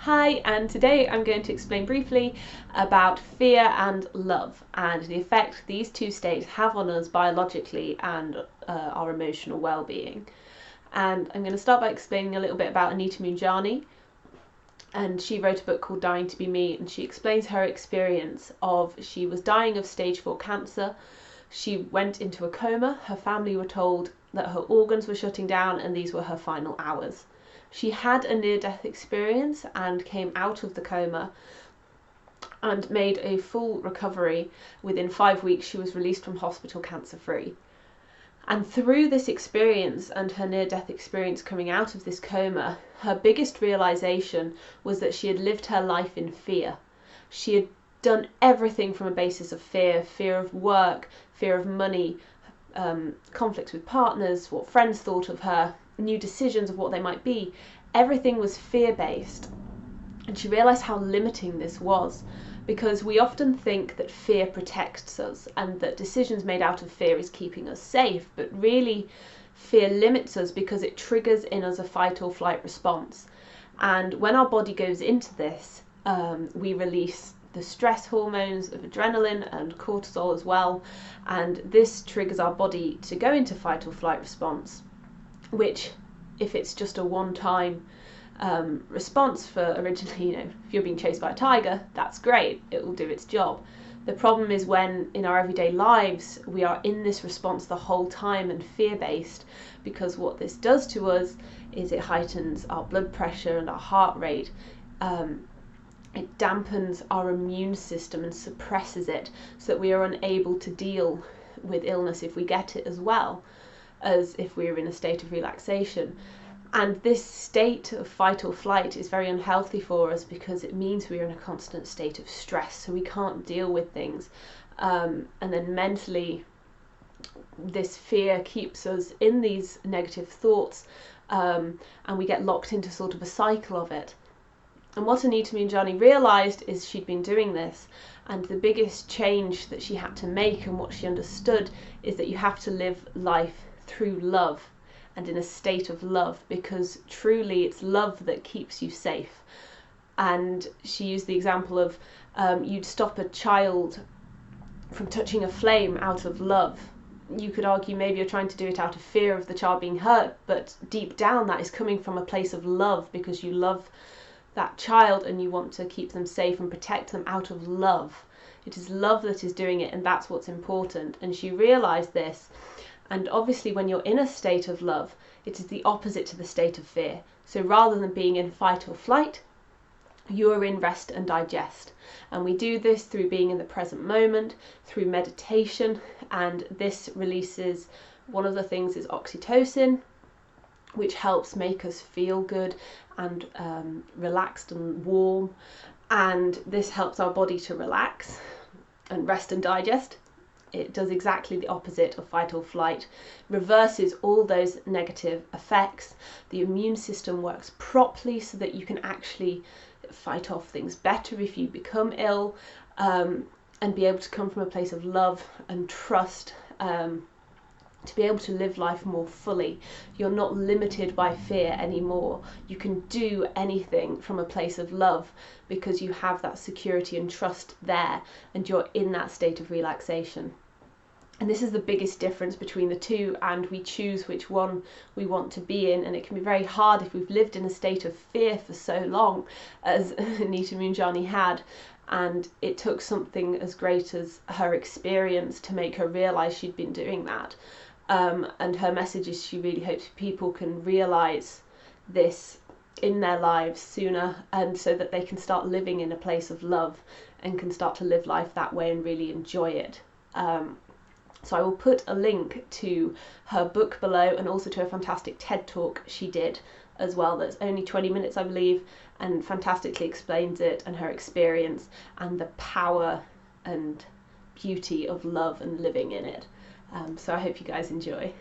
Hi, and today I'm going to explain briefly about fear and love and the effect these two states have on us biologically and our emotional well-being. And I'm going to start by explaining a little bit about Anita Moorjani. And she wrote a book called Dying to Be Me, and she explains her experience of she was dying of stage 4 cancer. She went into a coma. Her family were told that her organs were shutting down and these were her final hours. She had a near-death experience and came out of the coma and made a full recovery. Within 5 weeks she was released from hospital cancer-free. And through this experience and her near-death experience coming out of this coma, her biggest realization was that she had lived her life in fear. She had done everything from a basis of fear, fear of work, fear of money, conflicts with partners, what friends thought of her, new decisions of what they might be. Everything was fear-based. And she realized how limiting this was, because we often think that fear protects us and that decisions made out of fear is keeping us safe, but really fear limits us because it triggers in us a fight or flight response. And when our body goes into this, we release the stress hormones of adrenaline and cortisol as well, and this triggers our body to go into fight or flight response, which, if it's just a one-time response for originally, if you're being chased by a tiger, that's great, it will do its job. The problem is when in our everyday lives we are in this response the whole time and fear-based, because what this does to us is it heightens our blood pressure and our heart rate. It dampens our immune system and suppresses it so that we are unable to deal with illness if we get it, as well as if we're in a state of relaxation. And this state of fight or flight is very unhealthy for us because it means we're in a constant state of stress, so we can't deal with things. And then mentally, this fear keeps us in these negative thoughts, and we get locked into sort of a cycle of it. And what Anita Moorjani realised is she'd been doing this, and the biggest change that she had to make and what she understood is that you have to live life through love and in a state of love, because truly it's love that keeps you safe. And she used the example of you'd stop a child from touching a flame out of love. You could argue maybe you're trying to do it out of fear of the child being hurt, but deep down that is coming from a place of love, because you love that child and you want to keep them safe and protect them out of love. It is love that is doing it, and that's what's important. And she realised this. And obviously when you're in a state of love, it is the opposite to the state of fear. So rather than being in fight or flight, you're in rest and digest. And we do this through being in the present moment, through meditation, and this releases, one of the things is oxytocin, which helps make us feel good and relaxed and warm. And this helps our body to relax and rest and digest. It does exactly the opposite of fight or flight, reverses all those negative effects. The immune system works properly so that you can actually fight off things better if you become ill, and be able to come from a place of love and trust, to be able to live life more fully. You're not limited by fear anymore. You can do anything from a place of love because you have that security and trust there, and you're in that state of relaxation. And this is the biggest difference between the two, and we choose which one we want to be in. And it can be very hard if we've lived in a state of fear for so long, as Anita Moorjani had. And it took something as great as her experience to make her realise she'd been doing that. And her message is she really hopes people can realise this in their lives sooner, and so that they can start living in a place of love and can start to live life that way and really enjoy it. So I will put a link to her book below, and also to a fantastic TED talk she did as well, that's only 20 minutes I believe, and fantastically explains it and her experience and the power and beauty of love and living in it. So I hope you guys enjoy.